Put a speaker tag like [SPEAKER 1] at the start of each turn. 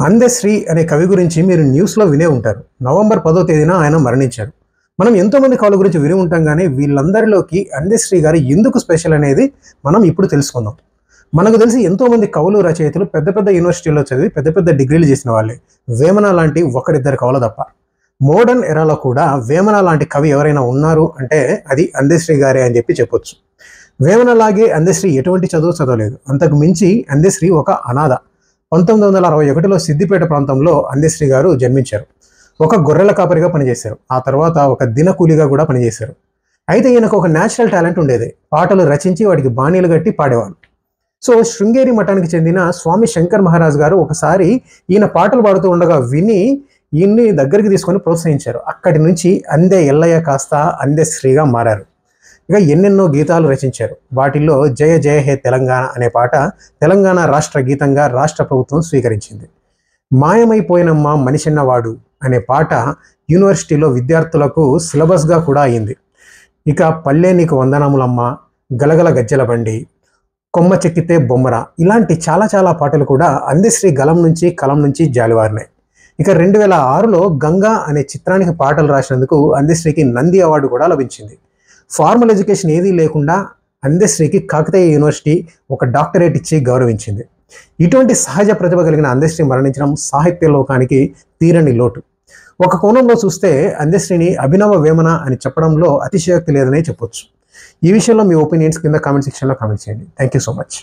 [SPEAKER 1] అందశ్రీ అనే కవి గురించి మీరు న్యూస్లో వినే ఉంటారు. నవంబర్ 10వ తేదీన ఆయన మరణించారు. మనం ఎంతోమంది కవుల గురించి విని ఉంటాం, కానీ వీళ్ళందరిలోకి అందశ్రీ గారు ఎందుకు స్పెషల్ అనేది మనం ఇప్పుడు తెలుసుకుందాం. మనకు తెలిసి ఎంతోమంది కవులు, రచయితలు పెద్ద పెద్ద యూనివర్సిటీలో చదివి పెద్ద పెద్ద డిగ్రీలు చేసిన వాళ్ళే. వేమన లాంటి ఒకరిద్దరు కవులు తప్ప. మోడర్న్ ఎరాలో కూడా వేమన లాంటి కవి ఎవరైనా ఉన్నారు అంటే అది అందశ్రీ గారే అని చెప్పొచ్చు. వేమనలాగే అందశ్రీ ఎటువంటి చదువు చదవలేదు. అంతకు మించి అందశ్రీ ఒక అనాథ. 1961లో సిద్దిపేట ప్రాంతంలో అందశ్రీ గారు జన్మించారు. ఒక గొర్రెల కాపరిగా పనిచేశారు. ఆ తర్వాత ఒక దినకూలిగా కూడా పనిచేశారు. అయితే ఈయనకు ఒక న్యాచురల్ టాలెంట్ ఉండేది. పాటలు రచించి వాటికి బాణీలు కట్టి పాడేవాళ్ళు. సో శృంగేరి మఠానికి చెందిన స్వామి శంకర్ మహారాజ్ గారు ఒకసారి ఈయన పాటలు పాడుతూ ఉండగా విని ఈయన్ని దగ్గరికి తీసుకొని ప్రోత్సహించారు. అక్కడి నుంచి అందే ఎల్లయ్య కాస్త అందశ్రీగా మారారు. ఇక ఎన్నెన్నో గీతాలు రచించారు. వాటిల్లో జయ జయ హే తెలంగాణ అనే పాట తెలంగాణ రాష్ట్ర గీతంగా రాష్ట్ర ప్రభుత్వం స్వీకరించింది. మాయమైపోయినమ్మ మనిషిన్నవాడు అనే పాట యూనివర్సిటీలో విద్యార్థులకు సిలబస్గా కూడా అయింది. ఇక పల్లె నీకు వందనములమ్మ, గలగల గజ్జల బండి, కొమ్మ చెక్కితే బొమ్మర ఇలాంటి చాలా పాటలు కూడా అందశ్రీ కలం నుంచి జాలివారినాయి. ఇక 2006లో గంగా అనే చిత్రానికి పాటలు రాసినందుకు అందశ్రీకి నంది అవార్డు కూడా లభించింది. ఫార్మల్ ఎడ్యుకేషన్ ఏదీ లేకుండా అందశ్రీకి కాకతీయ యూనివర్సిటీ ఒక డాక్టరేట్ ఇచ్చి గౌరవించింది. ఇటువంటి సహజ ప్రతిభ కలిగిన అందశ్రీ మరణించడం సాహిత్య లోకానికి తీరని లోటు. ఒక కోణంలో చూస్తే అందశ్రీని అభినవ వేమన అని చెప్పడంలో అతిశయోక్తి లేదనే చెప్పొచ్చు. ఈ విషయంలో మీ ఒపీనియన్స్ కింద కామెంట్ సెక్షన్లో కామెంట్ చేయండి. Thank you so much.